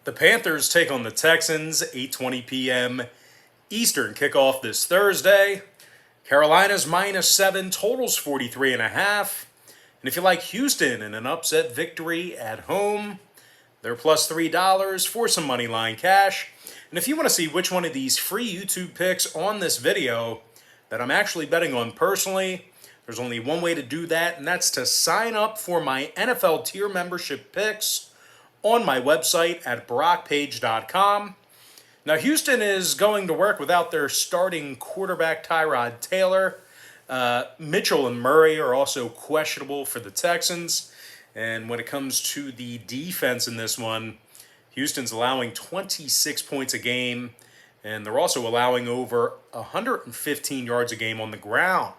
The Panthers take on the Texans, 8:20 p.m. Eastern kickoff this Thursday. Carolina's -7, totals 43.5. And if you like Houston in an upset victory at home, they're plus $3 for some money line cash. And if you want to see which one of these free YouTube picks on this video that I'm actually betting on personally, there's only one way to do that, and that's to sign up for my NFL tier membership picks on my website at brockpage.com. Now, Houston is going to work without their starting quarterback, Tyrod Taylor. Mitchell and Murray are also questionable for the Texans. And when it comes to the defense in this one, Houston's allowing 26 points a game, and they're also allowing over 115 yards a game on the ground.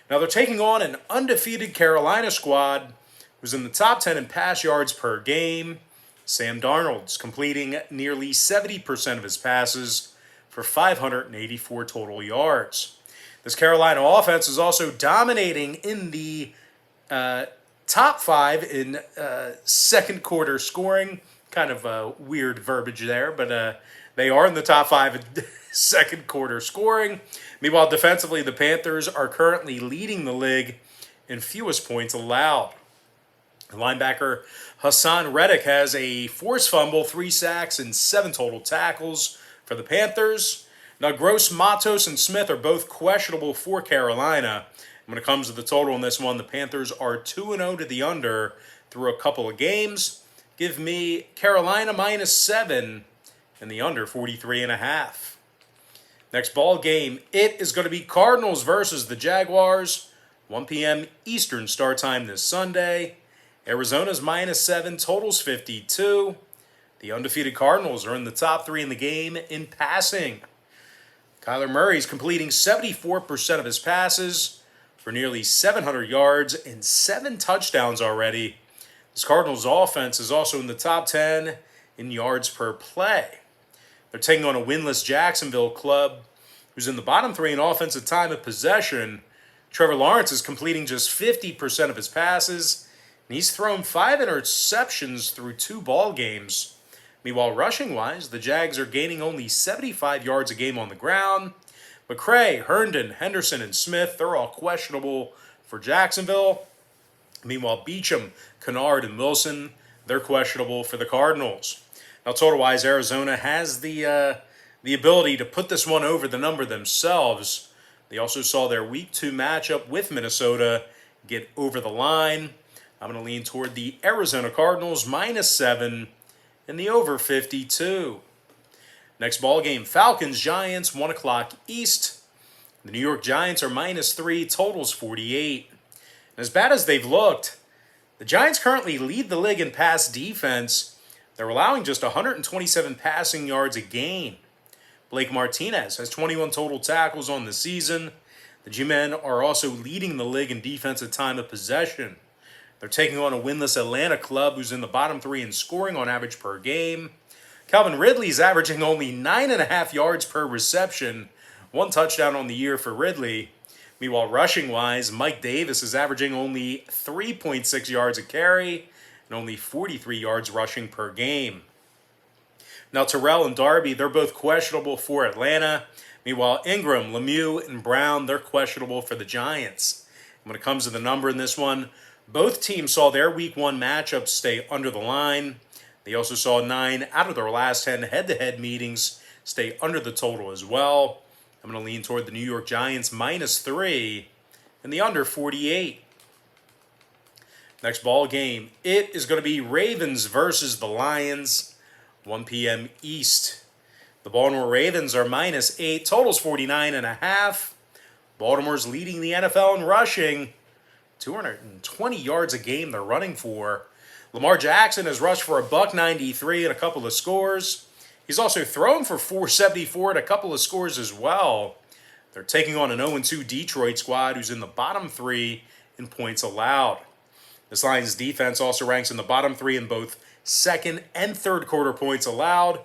Now, they're taking on an undefeated Carolina squad who's in the top 10 in pass yards per game. Sam Darnold's completing nearly 70% of his passes for 584 total yards. This Carolina offense is also dominating in the top 5 in second quarter scoring. Kind of weird verbiage there, but they are in the top 5 in second quarter scoring. Meanwhile, defensively, the Panthers are currently leading the league in fewest points allowed. Linebacker Hassan Reddick has a forced fumble, 3 sacks, and 7 total tackles for the Panthers. Now, Gross, Matos, and Smith are both questionable for Carolina. When it comes to the total in this one, the Panthers are 2-0 to the under through a couple of games. Give me Carolina -7 and the under 43.5. Next ball game, it is going to be Cardinals versus the Jaguars. 1 p.m. Eastern start time this Sunday. Arizona's -7, totals 52. The undefeated Cardinals are in the top 3 in the game in passing. Kyler Murray's completing 74% of his passes for nearly 700 yards and 7 touchdowns already. This Cardinals offense is also in the top 10 in yards per play. They're taking on a winless Jacksonville club who's in the bottom 3 in offensive time of possession. Trevor Lawrence is completing just 50% of his passes, and he's thrown 5 interceptions through 2 ball games. Meanwhile, rushing-wise, the Jags are gaining only 75 yards a game on the ground. McCray, Herndon, Henderson, and Smith, they're all questionable for Jacksonville. Meanwhile, Beachum, Kennard, and Wilson, they're questionable for the Cardinals. Now, total-wise, Arizona has the ability to put this one over the number themselves. They also saw their Week 2 matchup with Minnesota get over the line. I'm going to lean toward the Arizona Cardinals -7 and the over 52. Next ball game, Falcons Giants, 1 o'clock East. The New York Giants are -3, totals 48. And as bad as they've looked, the Giants currently lead the league in pass defense. They're allowing just 127 passing yards a game. Blake Martinez has 21 total tackles on the season. The G-men are also leading the league in defensive time of possession. They're taking on a winless Atlanta club who's in the bottom 3 in scoring on average per game. Calvin Ridley's averaging only 9.5 yards per reception, 1 touchdown on the year for Ridley. Meanwhile, rushing-wise, Mike Davis is averaging only 3.6 yards a carry and only 43 yards rushing per game. Now, Terrell and Darby, they're both questionable for Atlanta. Meanwhile, Ingram, Lemieux, and Brown, they're questionable for the Giants. When it comes to the number in this one, both teams saw their Week 1 matchups stay under the line. They also saw 9 out of their last 10 head-to-head meetings stay under the total as well. I'm going to lean toward the New York Giants -3 and the under 48. Next ball game, it is going to be Ravens versus the Lions, 1 p.m. East. The Baltimore Ravens are -8, totals 49.5. Baltimore's leading the NFL in rushing. 220 yards a game they're running for. Lamar Jackson has rushed for $193 and a couple of scores. He's also thrown for $474 and a couple of scores as well. They're taking on an 0-2 Detroit squad who's in the bottom 3 in points allowed. This Lions defense also ranks in the bottom 3 in both second and third quarter points allowed.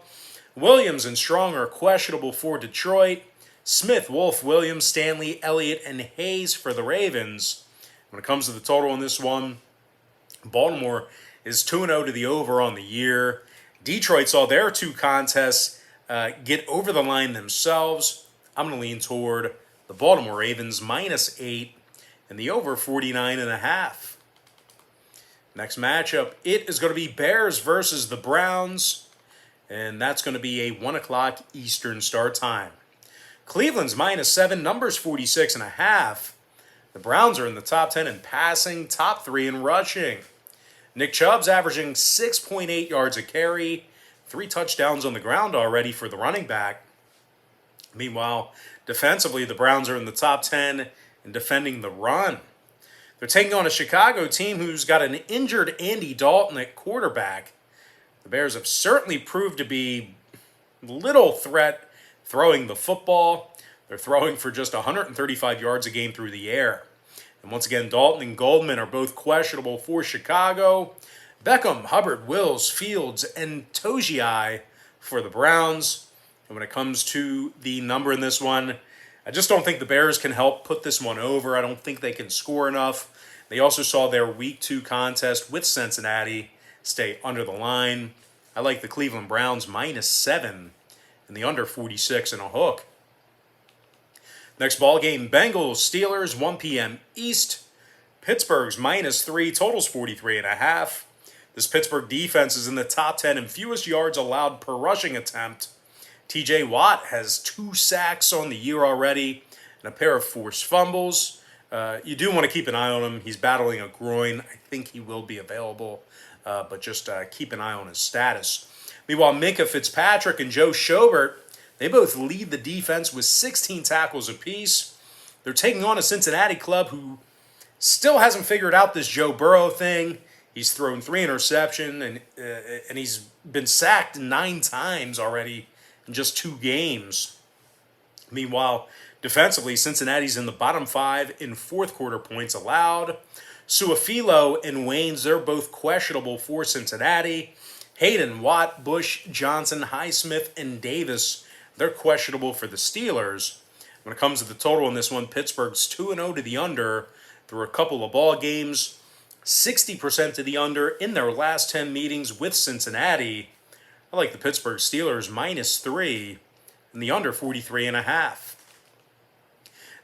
Williams and Strong are questionable for Detroit. Smith, Wolf, Williams, Stanley, Elliott, and Hayes for the Ravens. When it comes to the total on this one, Baltimore is 2-0 to the over on the year. Detroit saw their two contests get over the line themselves. I'm going to lean toward the Baltimore Ravens -8 and the over 49.5. Next matchup, it is going to be Bears versus the Browns, and that's going to be a 1 o'clock Eastern start time. Cleveland's -7, numbers 46.5. The Browns are in the top 10 in passing, top 3 in rushing. Nick Chubb's averaging 6.8 yards a carry, 3 touchdowns on the ground already for the running back. Meanwhile, defensively, the Browns are in the top 10 in defending the run. They're taking on a Chicago team who's got an injured Andy Dalton at quarterback. The Bears have certainly proved to be little threat throwing the football. They're throwing for just 135 yards a game through the air. And once again, Dalton and Goldman are both questionable for Chicago. Beckham, Hubbard, Wills, Fields, and Togiai for the Browns. And when it comes to the number in this one, I just don't think the Bears can help put this one over. I don't think they can score enough. They also saw their Week 2 contest with Cincinnati stay under the line. I like the Cleveland Browns -7 and the under 46 and a hook. Next ball game, Bengals, Steelers, 1 p.m. East. Pittsburgh's -3, totals 43.5. This Pittsburgh defense is in the top 10 in fewest yards allowed per rushing attempt. TJ Watt has 2 sacks on the year already and a pair of forced fumbles. You do want to keep an eye on him. He's battling a groin. I think he will be available, but just keep an eye on his status. Meanwhile, Minka Fitzpatrick and Joe Schobert, they both lead the defense with 16 tackles apiece. They're taking on a Cincinnati club who still hasn't figured out this Joe Burrow thing. He's thrown 3 interceptions, and he's been sacked 9 times already in just 2 games. Meanwhile, defensively, Cincinnati's in the bottom 5 in fourth quarter points allowed. Suafilo and Waynes, they're both questionable for Cincinnati. Hayden, Watt, Bush, Johnson, Highsmith, and Davis, they're questionable for the Steelers. When it comes to the total in this one, Pittsburgh's 2-0 to the under through a couple of ball games, 60% to the under in their last 10 meetings with Cincinnati. I like the Pittsburgh Steelers -3 and the under 43.5.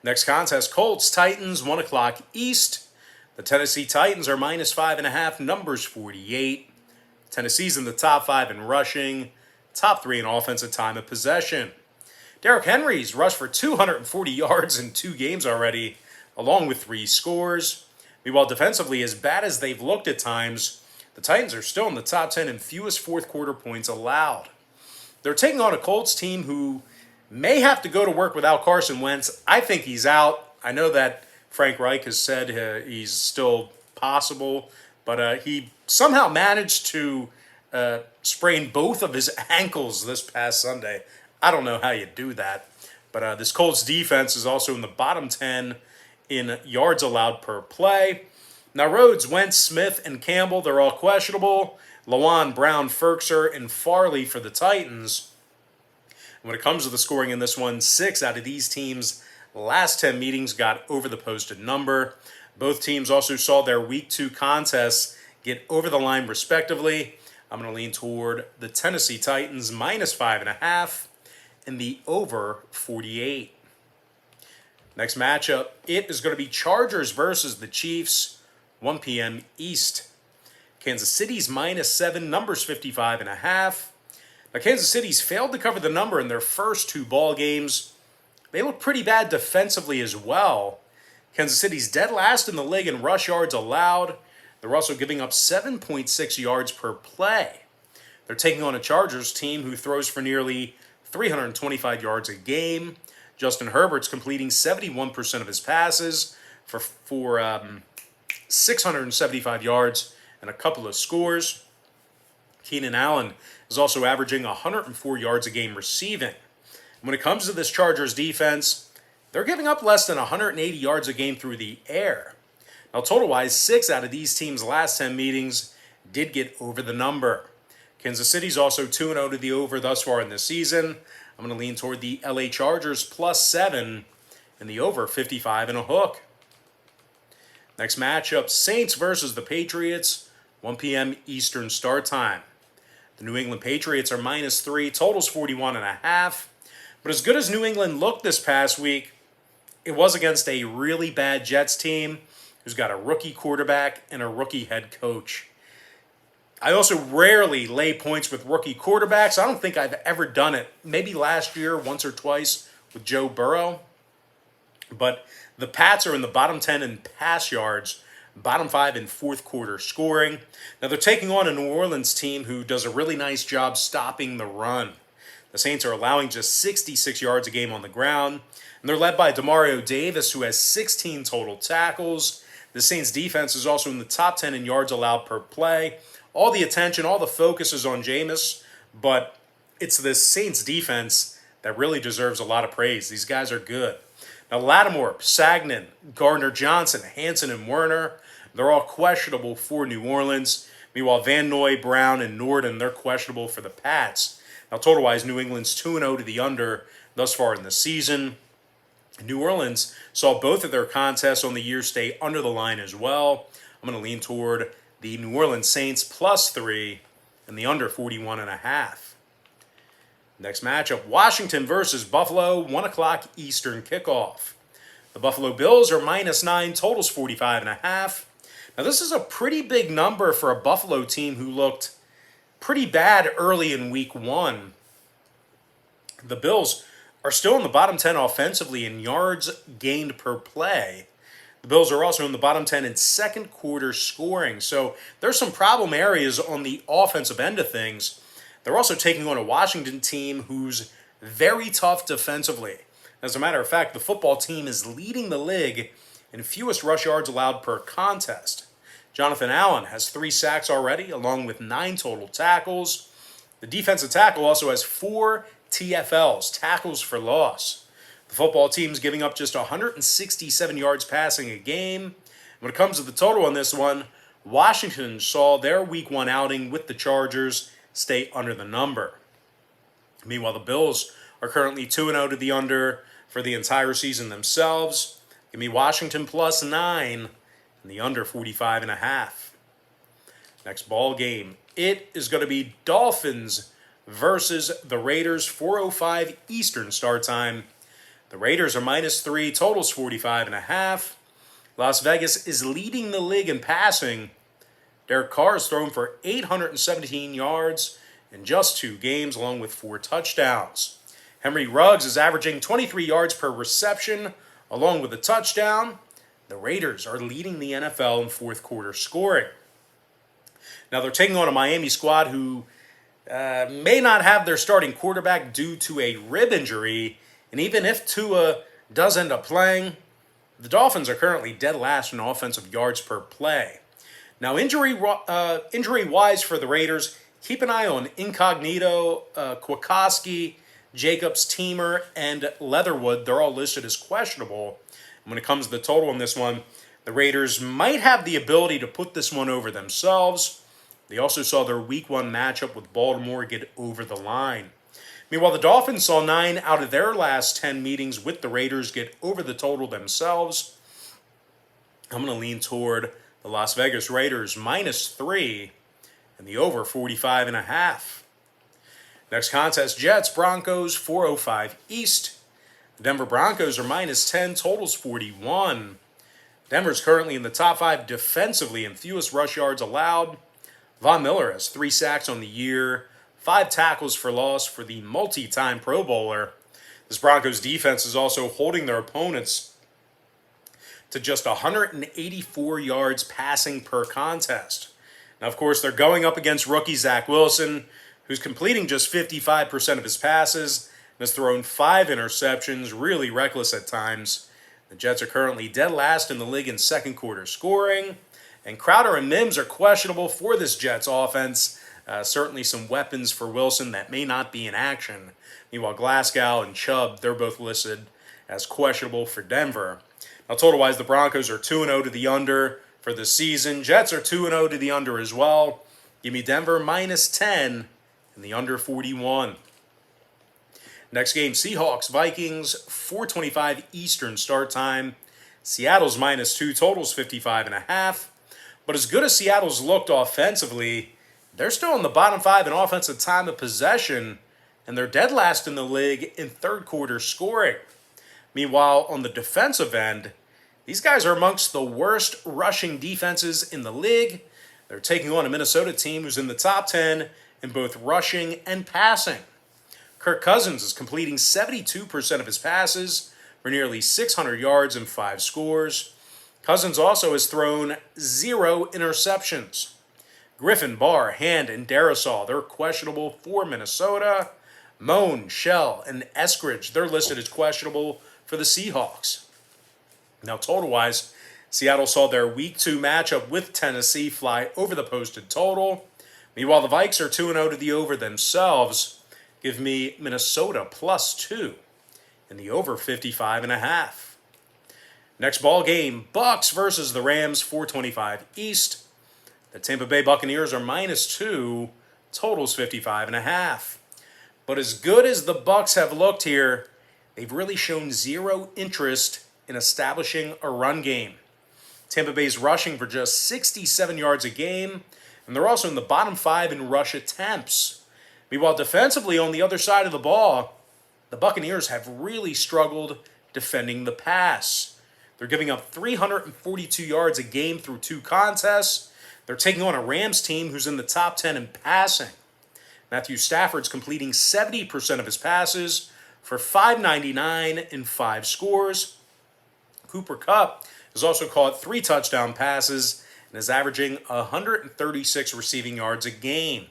Next contest, Colts, Titans, 1 o'clock East. The Tennessee Titans are -5.5, numbers 48. Tennessee's in the top 5 in rushing, top 3 in offensive time of possession. Derrick Henry's rushed for 240 yards in 2 games already, along with 3 scores. Meanwhile, defensively, as bad as they've looked at times, the Titans are still in the top 10 in fewest fourth quarter points allowed. They're taking on a Colts team who may have to go to work without Carson Wentz. I think he's out. I know that Frank Reich has said he's still possible, but he somehow managed to sprain both of his ankles this past Sunday. I don't know how you do that. But this Colts defense is also in the bottom 10 in yards allowed per play. Now, Rhodes, Wentz, Smith, and Campbell, they're all questionable. Lawan, Brown, Ferkser, and Farley for the Titans. When it comes to the scoring in this one, 6 out of these teams' last 10 meetings got over the posted number. Both teams also saw their Week 2 contests get over the line respectively. I'm going to lean toward the Tennessee Titans -5.5 and the over 48. Next matchup, it is going to be Chargers versus the Chiefs, 1 p.m. East. Kansas City's -7, numbers 55.5. Now, Kansas City's failed to cover the number in their first 2 ball games. They look pretty bad defensively as well. Kansas City's dead last in the league in rush yards allowed. They're also giving up 7.6 yards per play. They're taking on a Chargers team who throws for nearly 325 yards a game. Justin Herbert's completing 71% of his passes for 675 yards and a couple of scores. Keenan Allen is also averaging 104 yards a game receiving. When it comes to this Chargers defense, they're giving up less than 180 yards a game through the air. Now, total-wise, 6 out of these teams' last 10 meetings did get over the number. Kansas City's also 2-0 to the over thus far in this season. I'm going to lean toward the LA Chargers +7 and the over 55 and a hook. Next matchup, Saints versus the Patriots, 1 p.m. Eastern start time. The New England Patriots are -3, totals 41.5. But as good as New England looked this past week, it was against a really bad Jets team who's got a rookie quarterback and a rookie head coach. I also rarely lay points with rookie quarterbacks. I don't think I've ever done it. Maybe last year, once or twice, with Joe Burrow. But the Pats are in the bottom 10 in pass yards, bottom 5 in fourth quarter scoring. Now they're taking on a New Orleans team who does a really nice job stopping the run. The Saints are allowing just 66 yards a game on the ground. And they're led by Demario Davis, who has 16 total tackles. The Saints defense is also in the top 10 in yards allowed per play. All the attention, all the focus is on Jameis, but it's this Saints defense that really deserves a lot of praise. These guys are good. Now, Lattimore, Sagnon, Gardner-Johnson, Hanson, and Werner, they're all questionable for New Orleans. Meanwhile, Van Noy, Brown, and Norden, they're questionable for the Pats. Now, total-wise, New England's 2-0 to the under thus far in the season. New Orleans saw both of their contests on the year stay under the line as well. I'm going to lean toward the New Orleans Saints +3 and the under 41.5. Next matchup, Washington versus Buffalo, 1 o'clock Eastern kickoff. The Buffalo Bills are -9, totals 45.5. Now this is a pretty big number for a Buffalo team who looked pretty bad early in week 1. The Bills are still in the bottom 10 offensively in yards gained per play. The Bills are also in the bottom 10 in second quarter scoring. So there's some problem areas on the offensive end of things. They're also taking on a Washington team who's very tough defensively. As a matter of fact, the football team is leading the league in fewest rush yards allowed per contest. Jonathan Allen has 3 sacks already, along with 9 total tackles. The defensive tackle also has 4 TFLs, tackles for loss. The football team's giving up just 167 yards passing a game. When it comes to the total on this one, Washington saw their week 1 outing with the Chargers stay under the number. Meanwhile, the Bills are currently 2-0 to the under for the entire season themselves. Give me Washington +9 and the under 45.5. Next ball game, it is going to be Dolphins versus the Raiders, 4:05 Eastern start time. The Raiders are -3, totals 45.5. Las Vegas is leading the league in passing. Derek Carr has thrown for 817 yards in just 2 games, along with 4 touchdowns. Henry Ruggs is averaging 23 yards per reception, along with a touchdown. The Raiders are leading the NFL in fourth quarter scoring. Now they're taking on a Miami squad who may not have their starting quarterback due to a rib injury. And even if Tua does end up playing, the Dolphins are currently dead last in offensive yards per play. Now, injury-wise for the Raiders, keep an eye on Incognito, Kwiatkowski, Jacobs, Teamer, and Leatherwood. They're all listed as questionable. And when it comes to the total in this one, the Raiders might have the ability to put this one over themselves. They also saw their week 1 matchup with Baltimore get over the line. Meanwhile, the Dolphins saw 9 out of their last 10 meetings with the Raiders get over the total themselves. I'm going to lean toward the Las Vegas Raiders -3 and the over 45.5. Next contest, Jets, Broncos, 4:05 East. The Denver Broncos are -10, totals 41. Denver's currently in the top 5 defensively in fewest rush yards allowed. Von Miller has 3 sacks on the year, 5 tackles for loss for the multi-time Pro Bowler. This Broncos defense is also holding their opponents to just 184 yards passing per contest. Now, of course, they're going up against rookie Zach Wilson, who's completing just 55% of his passes and has thrown 5 interceptions, really reckless at times. The Jets are currently dead last in the league in second quarter scoring, and Crowder and Mims are questionable for this Jets offense. Certainly some weapons for Wilson that may not be in action. Meanwhile, Glasgow and Chubb, they're both listed as questionable for Denver. Now, total-wise, the Broncos are 2-0 to the under for the season. Jets are 2-0 to the under as well. Give me Denver -10 and the under 41. Next game, Seahawks, Vikings, 4:25 Eastern start time. Seattle's -2, totals 55.5. But as good as Seattle's looked offensively, They're still in the bottom 5 in offensive time of possession, and they're dead last in the league in third quarter scoring. Meanwhile, on the defensive end, these guys are amongst the worst rushing defenses in the league. They're taking on a Minnesota team who's in the top 10 in both rushing and passing. Kirk Cousins is completing 72% of his passes for nearly 600 yards and 5 scores. Cousins also has thrown 0 interceptions. Griffin, Barr, Hand, and Darrisaw, they're questionable for Minnesota. Moan, Shell, and Eskridge, they're listed as questionable for the Seahawks. Now, total-wise, Seattle saw their Week 2 matchup with Tennessee fly over the posted total. Meanwhile, the Vikes are 2-0 to the over themselves. Give me Minnesota +2 in the over 55.5. Next ball game, Bucks versus the Rams, 425 East. The Tampa Bay Buccaneers are -2, totals 55.5. But as good as the Bucks have looked here, they've really shown 0 interest in establishing a run game. Tampa Bay's rushing for just 67 yards a game, and they're also in the bottom 5 in rush attempts. Meanwhile, defensively on the other side of the ball, the Buccaneers have really struggled defending the pass. They're giving up 342 yards a game through 2 contests. They're taking on a Rams team who's in the top 10 in passing. Matthew Stafford's completing 70% of his passes for 599 and 5 scores. Cooper Kupp has also caught 3 touchdown passes and is averaging 136 receiving yards a game.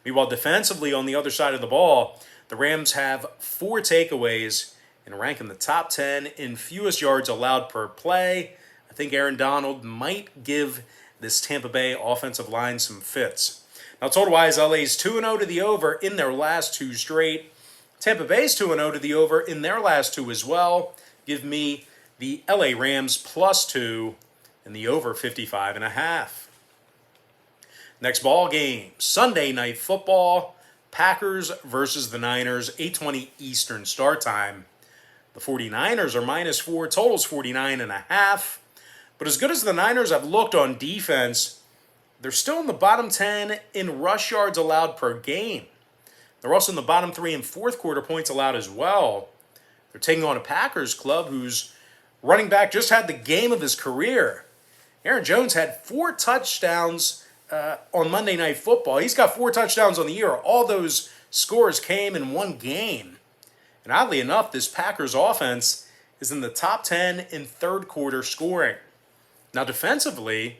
Meanwhile, defensively on the other side of the ball, the Rams have 4 takeaways and rank in the top 10 in fewest yards allowed per play. I think Aaron Donald might give this Tampa Bay offensive line some fits. Now, total-wise, LA's 2-0 to the over in their last 2 straight. Tampa Bay's 2-0 to the over in their last 2 as well. Give me the LA Rams +2 in the over 55.5. Next ball game, Sunday Night Football, Packers versus the Niners, 8:20 Eastern start time. The 49ers are -4, totals 49.5. But as good as the Niners have looked on defense, they're still in the bottom 10 in rush yards allowed per game. They're also in the bottom 3 in fourth quarter points allowed as well. They're taking on a Packers club whose running back just had the game of his career. Aaron Jones had 4 touchdowns on Monday Night Football. He's got 4 touchdowns on the year. All those scores came in one game. And oddly enough, this Packers offense is in the top 10 in third quarter scoring. Now, defensively,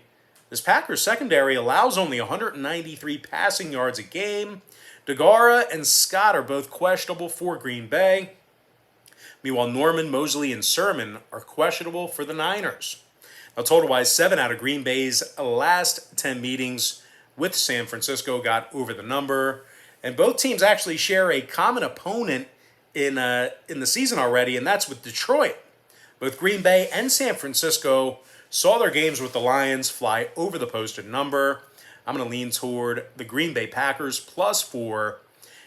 this Packers secondary allows only 193 passing yards a game. DeGara and Scott are both questionable for Green Bay. Meanwhile, Norman, Mosley, and Sermon are questionable for the Niners. Now, total-wise, 7 out of Green Bay's last 10 meetings with San Francisco got over the number. And both teams actually share a common opponent in the season already, and that's with Detroit. Both Green Bay and San Francisco saw their games with the Lions fly over the posted number. I'm going to lean toward the Green Bay Packers +4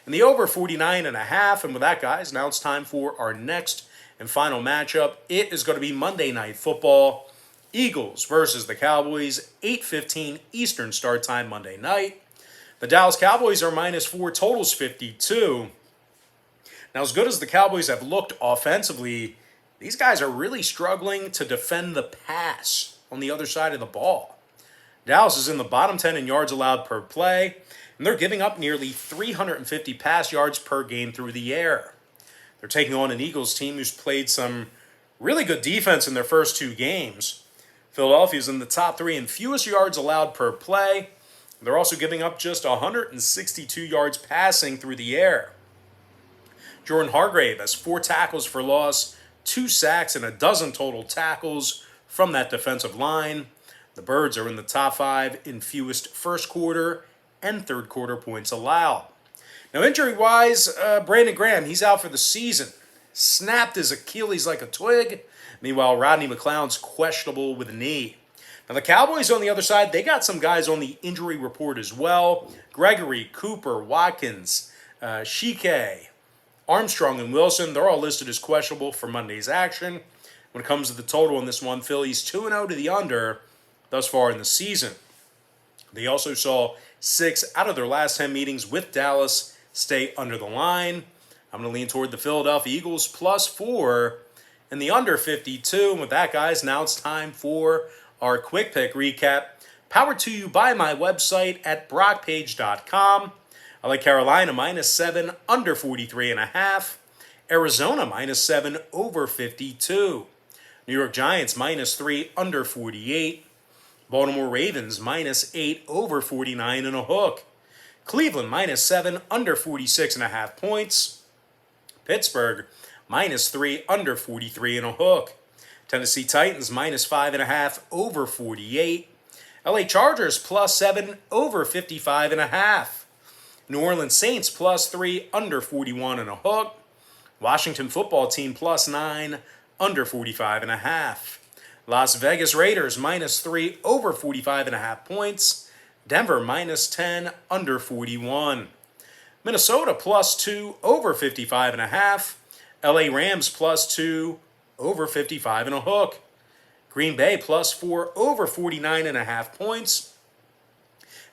and the over 49.5. And with that, guys, now it's time for our next and final matchup. It is going to be Monday Night Football. Eagles versus the Cowboys, 8:15 Eastern start time Monday night. The Dallas Cowboys are -4, totals 52. Now, as good as the Cowboys have looked offensively, these guys are really struggling to defend the pass on the other side of the ball. Dallas is in the bottom 10 in yards allowed per play, and they're giving up nearly 350 pass yards per game through the air. They're taking on an Eagles team who's played some really good defense in their first 2 games. Philadelphia's in the top 3 in fewest yards allowed per play. They're also giving up just 162 yards passing through the air. Jordan Hargrave has 4 tackles for loss, 2 sacks, and a dozen total tackles from that defensive line. The Birds are in the top 5 in fewest first quarter and third quarter points allowed. Now, injury-wise, Brandon Graham, he's out for the season. Snapped his Achilles like a twig. Meanwhile, Rodney McLeod's questionable with a knee. Now, the Cowboys on the other side, they got some guys on the injury report as well. Gregory, Cooper, Watkins, Shike, Armstrong, and Wilson, they're all listed as questionable for Monday's action. When it comes to the total in this one, Philly's 2-0 to the under thus far in the season. They also saw 6 out of their last 10 meetings with Dallas stay under the line. I'm going to lean toward the Philadelphia Eagles +4 and the under 52. And with that, guys, now it's time for our quick pick recap. Powered to you by my website at brockpage.com. I like Carolina -7, under 43.5. Arizona -7, over 52. New York Giants -3, under 48. Baltimore Ravens -8, over 49 and a hook. Cleveland -7, under 46.5 points. Pittsburgh -3, under 43 and a hook. Tennessee Titans -5.5, over 48. LA Chargers +7, over 55.5. New Orleans Saints +3, under 41 and a hook. Washington Football Team +9, under 45.5. Las Vegas Raiders -3, over 45.5 points. Denver -10, under 41. Minnesota +2, over 55.5. LA Rams +2, over 55 and a hook. Green Bay +4, over 49.5 points.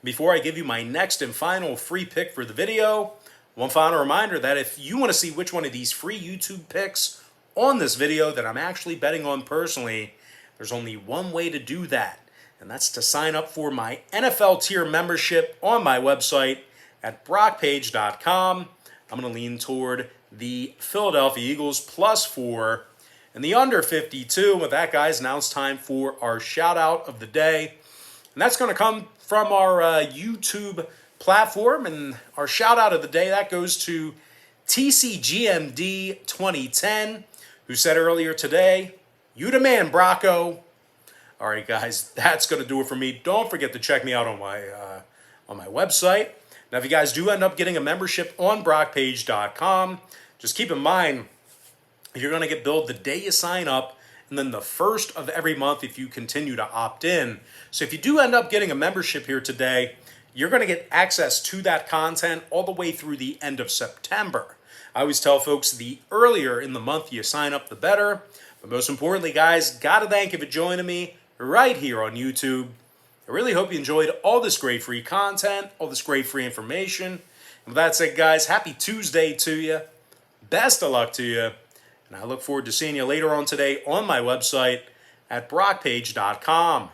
Before I give you my next and final free pick for the video, one final reminder that if you want to see which one of these free YouTube picks on this video that I'm actually betting on personally, there's only one way to do that, and that's to sign up for my NFL tier membership on my website at brockpage.com. I'm going to lean toward the Philadelphia Eagles +4 and the under 52. With that, guys, now it's time for our shout out of the day, and that's going to come from our YouTube platform. And our shout out of the day, that goes to TCGMD 2010, who said earlier today, "You the man, Brocco." All right, guys, that's going to do it for me. Don't forget to check me out on my website. Now, if you guys do end up getting a membership on brockpage.com, just keep in mind you're going to get billed the day you sign up, and then the first of every month if you continue to opt in. So if you do end up getting a membership here today, you're going to get access to that content all the way through the end of September. I always tell folks the earlier in the month you sign up, the better. But most importantly, guys, got to thank you for joining me right here on YouTube. I really hope you enjoyed all this great free content, all this great free information. And with that said, guys, happy Tuesday to you. Best of luck to you. And I look forward to seeing you later on today on my website at brockpage.com.